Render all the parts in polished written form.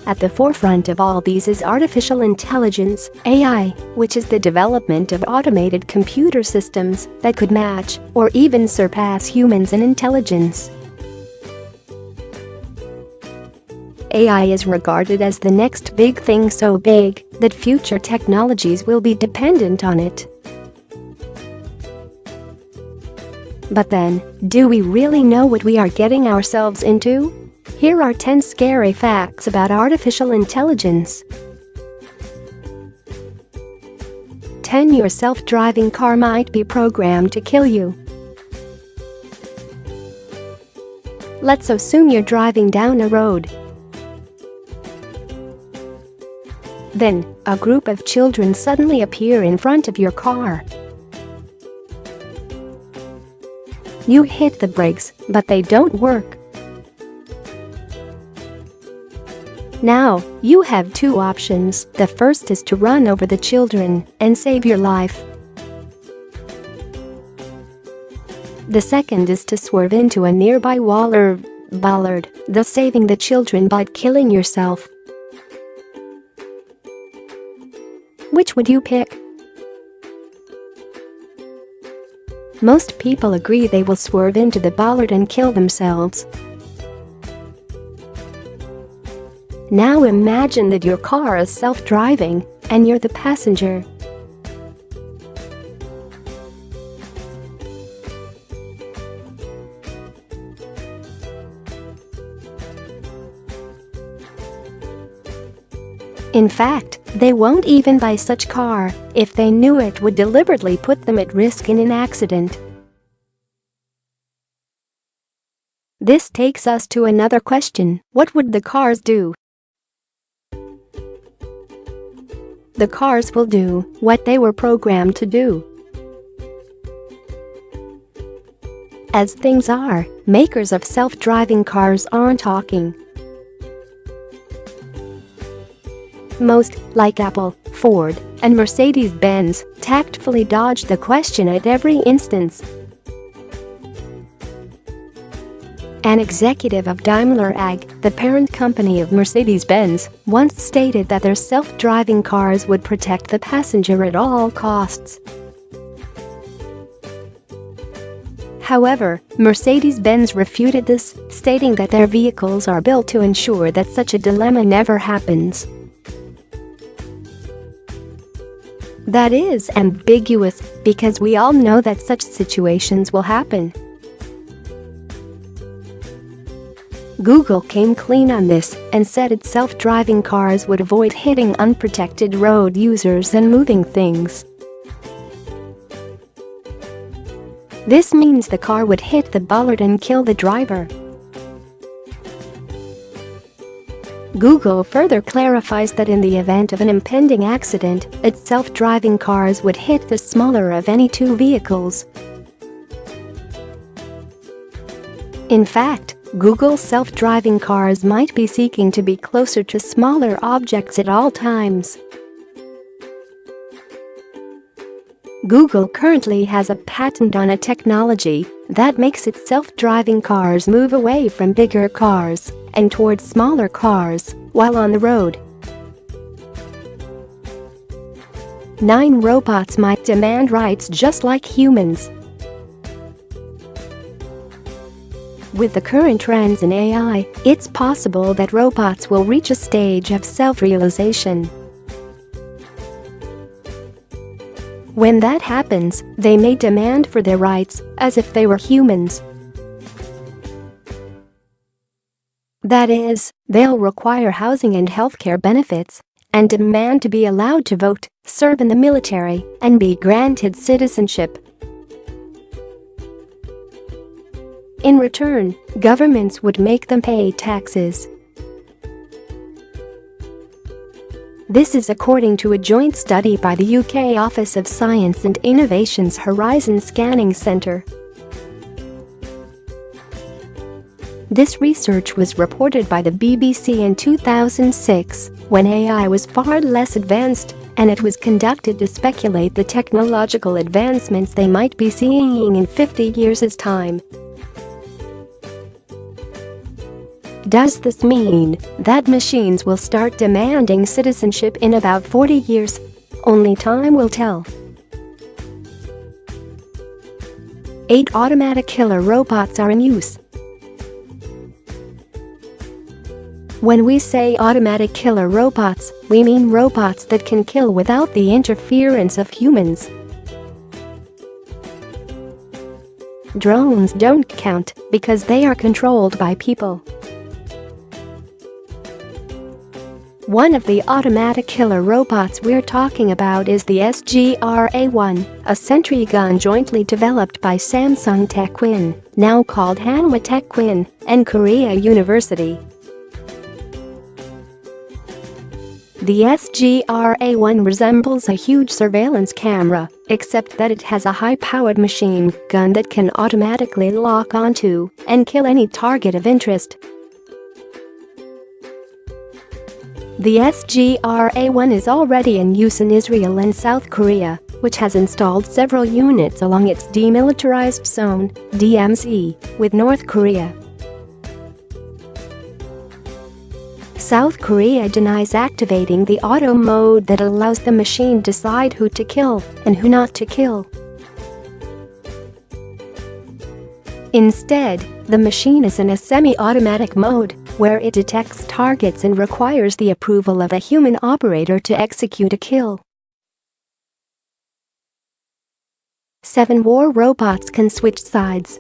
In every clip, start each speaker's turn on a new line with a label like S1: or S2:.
S1: At the forefront of all these is artificial intelligence, AI, which is the development of automated computer systems that could match or even surpass humans in intelligence. AI is regarded as the next big thing, so big that future technologies will be dependent on it. But then, do we really know what we are getting ourselves into? Here are 10 scary facts about artificial intelligence. 10. Your self-driving car might be programmed to kill you. Let's assume you're driving down a road. Then, a group of children suddenly appear in front of your car. You hit the brakes, but they don't work. Now, you have two options. The first is to run over the children and save your life. The second is to swerve into a nearby wall or bollard, thus saving the children by killing yourself. Which would you pick? Most people agree they will swerve into the bollard and kill themselves. Now imagine that your car is self-driving and you're the passenger. In fact, they won't even buy such car if they knew it would deliberately put them at risk in an accident. This takes us to another question. What would the cars do? The cars will do what they were programmed to do. As things are, makers of self-driving cars aren't talking. Most, like Apple, Ford, and Mercedes-Benz, tactfully dodge the question at every instance. An executive of Daimler AG, the parent company of Mercedes-Benz, once stated that their self-driving cars would protect the passenger at all costs. However, Mercedes-Benz refuted this, stating that their vehicles are built to ensure that such a dilemma never happens. That is ambiguous, because we all know that such situations will happen. Google came clean on this and said its self-driving cars would avoid hitting unprotected road users and moving things. This means the car would hit the bollard and kill the driver. Google further clarifies that in the event of an impending accident, its self-driving cars would hit the smaller of any two vehicles. In fact, Google's self-driving cars might be seeking to be closer to smaller objects at all times. Google currently has a patent on a technology that makes its self-driving cars move away from bigger cars and towards smaller cars while on the road. 9. Robots might demand rights just like humans. With the current trends in AI, it's possible that robots will reach a stage of self-realization. When that happens, they may demand for their rights as if they were humans. That is, they'll require housing and healthcare benefits and demand to be allowed to vote, serve in the military, and be granted citizenship. In return, governments would make them pay taxes. This is according to a joint study by the UK Office of Science and Innovation's Horizon Scanning Centre. This research was reported by the BBC in 2006, when AI was far less advanced, and it was conducted to speculate the technological advancements they might be seeing in 50 years' time. Does this mean that machines will start demanding citizenship in about 40 years? Only time will tell. 8 automatic killer robots are in use. When we say automatic killer robots, we mean robots that can kill without the interference of humans. Drones don't count because they are controlled by people. One of the automatic killer robots we're talking about is the SGR-A1, a sentry gun jointly developed by Samsung Techwin, now called Hanwha Techwin, and Korea University. The SGR-A1 resembles a huge surveillance camera, except that it has a high-powered machine gun that can automatically lock onto and kill any target of interest. The SGR-A1 is already in use in Israel and South Korea, which has installed several units along its demilitarized zone (DMZ) with North Korea. South Korea denies activating the auto mode that allows the machine to decide who to kill and who not to kill. Instead, the machine is in a semi-automatic mode, where it detects targets and requires the approval of a human operator to execute a kill. 7 war robots can switch sides.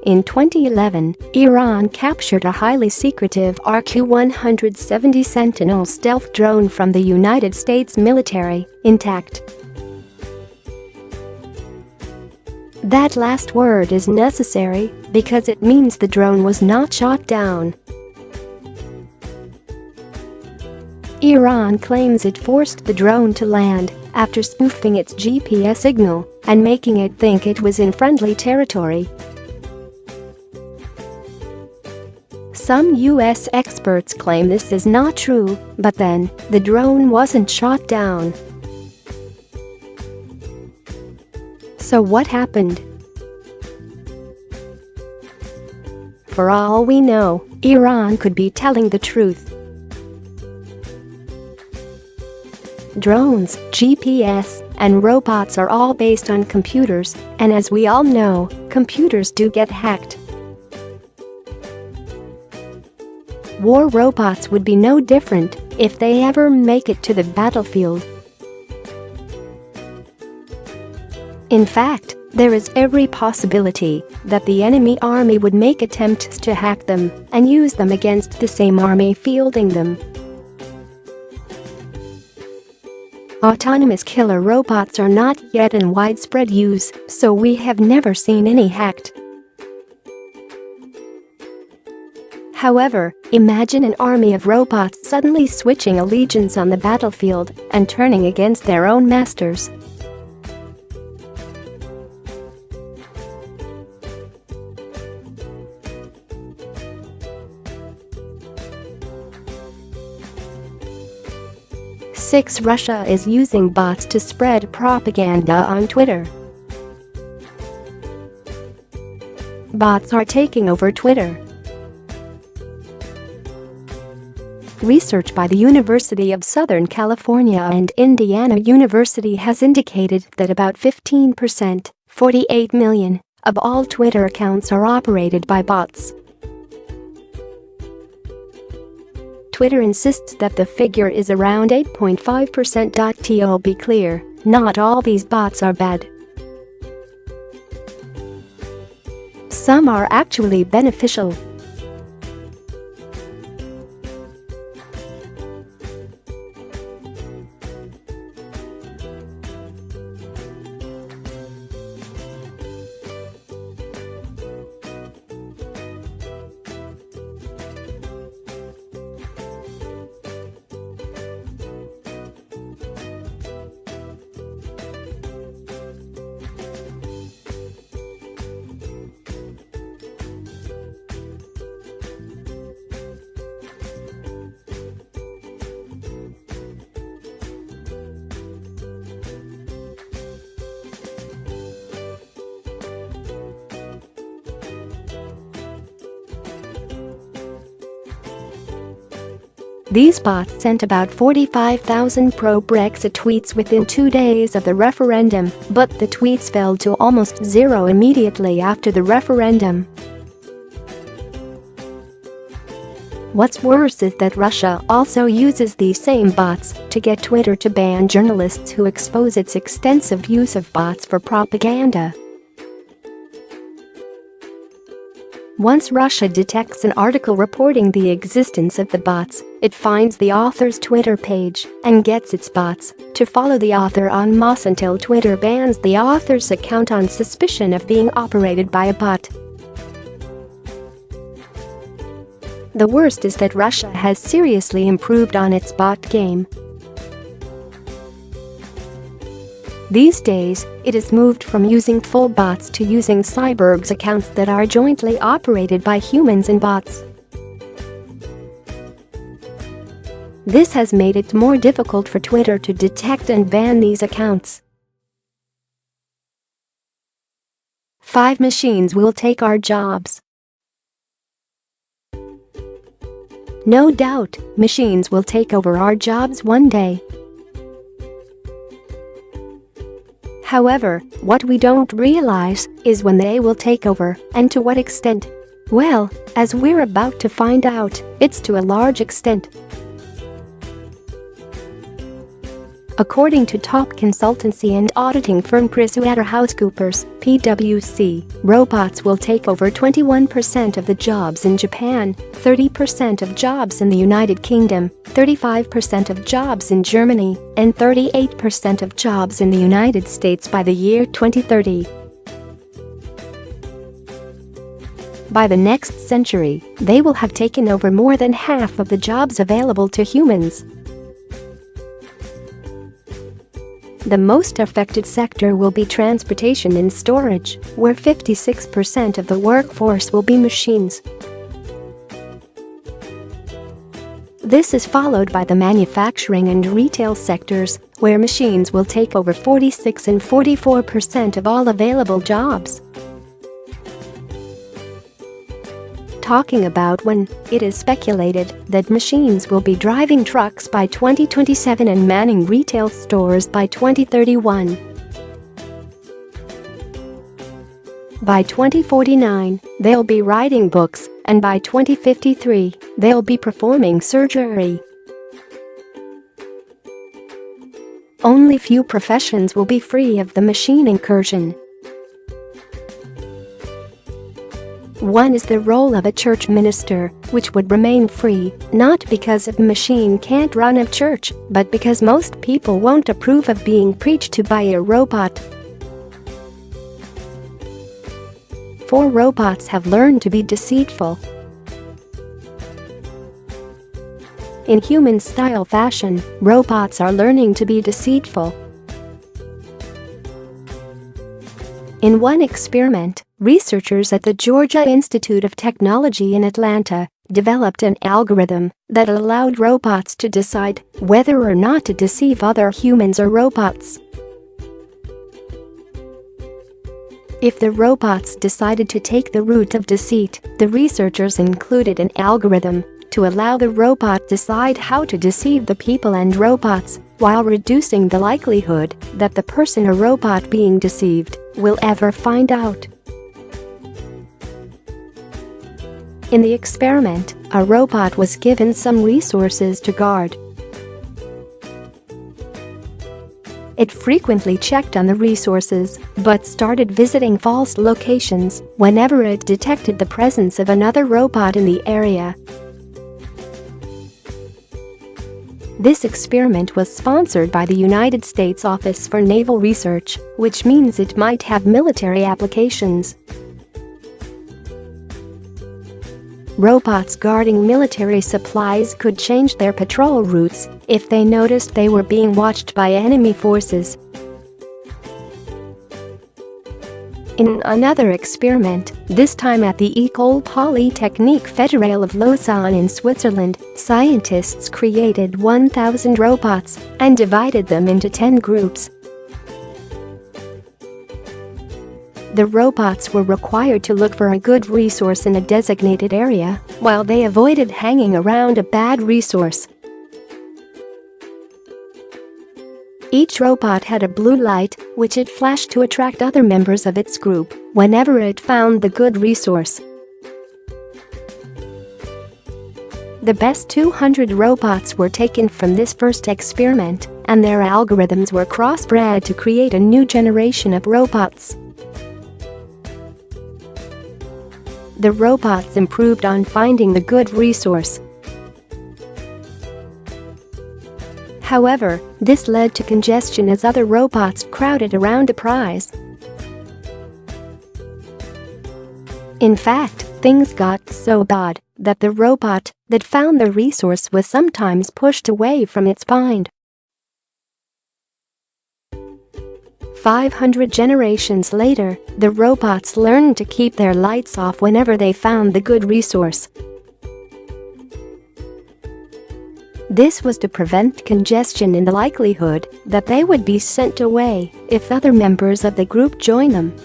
S1: In 2011, Iran captured a highly secretive RQ-170 Sentinel stealth drone from the United States military, intact. That last word is necessary because it means the drone was not shot down. Iran claims it forced the drone to land after spoofing its GPS signal and making it think it was in friendly territory. Some US experts claim this is not true, but then, the drone wasn't shot down. So what happened? For all we know, Iran could be telling the truth. Drones, GPS, and robots are all based on computers, and as we all know, computers do get hacked. War robots would be no different if they ever make it to the battlefield. In fact, there is every possibility that the enemy army would make attempts to hack them and use them against the same army fielding them. Autonomous killer robots are not yet in widespread use, so we have never seen any hacked. However, imagine an army of robots suddenly switching allegiance on the battlefield and turning against their own masters. Russia is using bots to spread propaganda on Twitter. Bots are taking over Twitter. Research by the University of Southern California and Indiana University has indicated that about 15%, 48 million, of all Twitter accounts are operated by bots. Twitter insists that the figure is around 8.5%. To be clear, not all these bots are bad. Some are actually beneficial. These bots sent about 45,000 pro-Brexit tweets within 2 days of the referendum, but the tweets fell to almost zero immediately after the referendum. What's worse is that Russia also uses these same bots to get Twitter to ban journalists who expose its extensive use of bots for propaganda. Once Russia detects an article reporting the existence of the bots, it finds the author's Twitter page and gets its bots to follow the author en masse until Twitter bans the author's account on suspicion of being operated by a bot. The worst is that Russia has seriously improved on its bot game. These days, it has moved from using full bots to using cyborgs accounts that are jointly operated by humans and bots. This has made it more difficult for Twitter to detect and ban these accounts. 5 machines will take our jobs. No doubt, machines will take over our jobs one day. However, what we don't realize is when they will take over and to what extent. Well, as we're about to find out, it's to a large extent. According to top consultancy and auditing firm PricewaterhouseCoopers (PwC), robots will take over 21% of the jobs in Japan, 30% of jobs in the United Kingdom, 35% of jobs in Germany, and 38% of jobs in the United States by the year 2030. By the next century, they will have taken over more than half of the jobs available to humans. The most affected sector will be transportation and storage, where 56% of the workforce will be machines. This is followed by the manufacturing and retail sectors, where machines will take over 46 and 44% of all available jobs. Talking about when, it is speculated that machines will be driving trucks by 2027 and manning retail stores by 2031. By 2049, they'll be writing books, and by 2053, they'll be performing surgery. Only few professions will be free of the machine incursion. One is the role of a church minister, which would remain free, not because a machine can't run a church, but because most people won't approve of being preached to by a robot. 4 robots have learned to be deceitful. In human-style fashion, robots are learning to be deceitful. In one experiment, researchers at the Georgia Institute of Technology in Atlanta developed an algorithm that allowed robots to decide whether or not to deceive other humans or robots. If the robots decided to take the route of deceit, the researchers included an algorithm to allow the robot decide how to deceive the people and robots, while reducing the likelihood that the person or robot being deceived will ever find out. In the experiment, a robot was given some resources to guard. It frequently checked on the resources, but started visiting false locations whenever it detected the presence of another robot in the area. This experiment was sponsored by the United States Office for Naval Research, which means it might have military applications. Robots guarding military supplies could change their patrol routes if they noticed they were being watched by enemy forces. In another experiment, this time at the École Polytechnique Fédérale of Lausanne in Switzerland, scientists created 1,000 robots and divided them into 10 groups. The robots were required to look for a good resource in a designated area, while they avoided hanging around a bad resource. Each robot had a blue light, which it flashed to attract other members of its group whenever it found the good resource. The best 200 robots were taken from this first experiment, and their algorithms were crossbred to create a new generation of robots. The robots improved on finding the good resource. However, this led to congestion as other robots crowded around the prize. In fact, things got so bad that the robot that found the resource was sometimes pushed away from its find. 500 generations later, the robots learned to keep their lights off whenever they found the good resource. This was to prevent congestion in the likelihood that they would be sent away if other members of the group join them.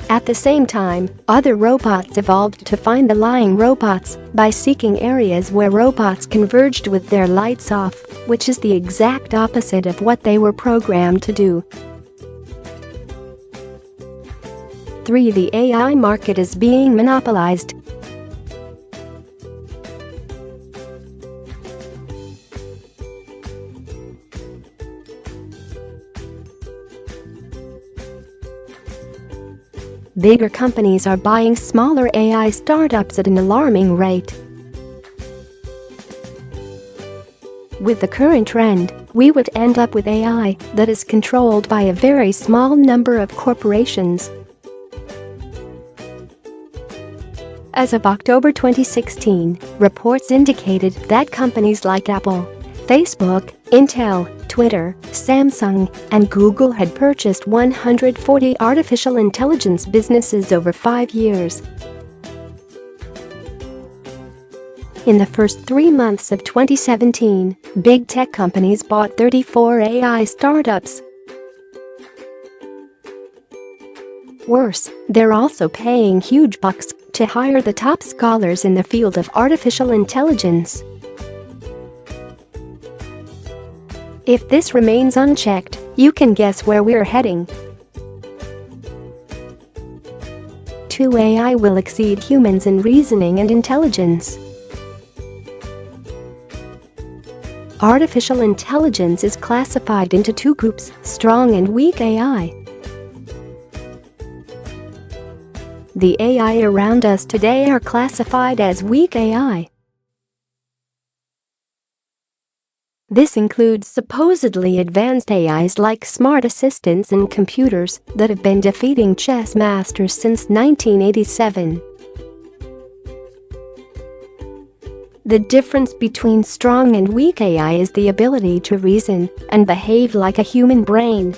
S1: At the same time, other robots evolved to find the lying robots by seeking areas where robots converged with their lights off, which is the exact opposite of what they were programmed to do. 3. The AI market is being monopolized. Bigger companies are buying smaller AI startups at an alarming rate. With the current trend, we would end up with AI that is controlled by a very small number of corporations. As of October 2016, reports indicated that companies like Apple, Facebook, Intel, Twitter, Samsung, and Google had purchased 140 artificial intelligence businesses over 5 years. In the first 3 months of 2017, big tech companies bought 34 AI startups. Worse, they're also paying huge bucks to hire the top scholars in the field of artificial intelligence. If this remains unchecked, you can guess where we're heading. 2. AI will exceed humans in reasoning and intelligence. Artificial intelligence is classified into 2 groups, strong and weak AI. The AI around us today are classified as weak AI. This includes supposedly advanced AIs like smart assistants and computers that have been defeating chess masters since 1987. The difference between strong and weak AI is the ability to reason and behave like a human brain.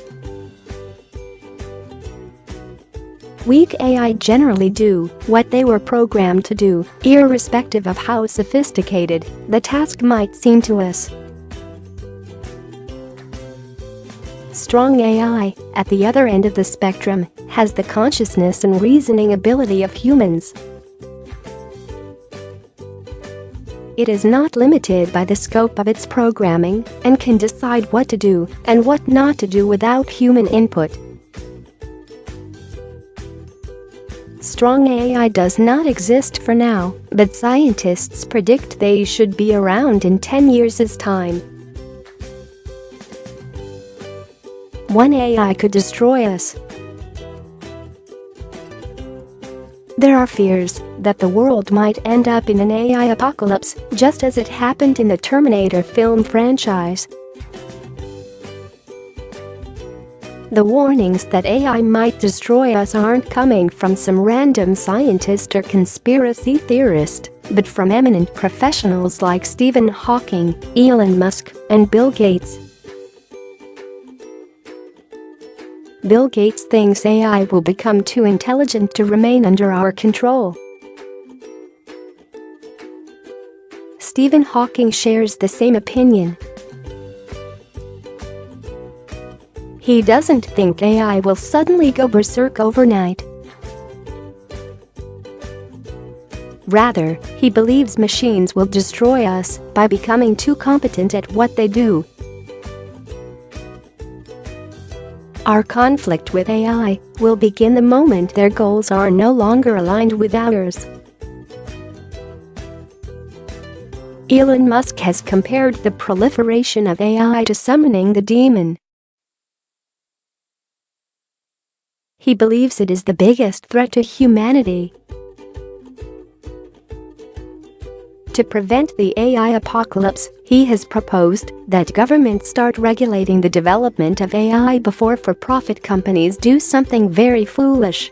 S1: Weak AI generally do what they were programmed to do, irrespective of how sophisticated the task might seem to us. Strong AI, at the other end of the spectrum, has the consciousness and reasoning ability of humans. It is not limited by the scope of its programming and can decide what to do and what not to do without human input. Strong AI does not exist for now, but scientists predict they should be around in 10 years' time. One AI could destroy us. There are fears that the world might end up in an AI apocalypse, just as it happened in the Terminator film franchise. The warnings that AI might destroy us aren't coming from some random scientist or conspiracy theorist, but from eminent professionals like Stephen Hawking, Elon Musk, and Bill Gates. Bill Gates thinks AI will become too intelligent to remain under our control. Stephen Hawking shares the same opinion. He doesn't think AI will suddenly go berserk overnight. Rather, he believes machines will destroy us by becoming too competent at what they do. Our conflict with AI will begin the moment their goals are no longer aligned with ours. Elon Musk has compared the proliferation of AI to summoning the demon. He believes it is the biggest threat to humanity. To prevent the AI apocalypse, he has proposed that governments start regulating the development of AI before for-profit companies do something very foolish.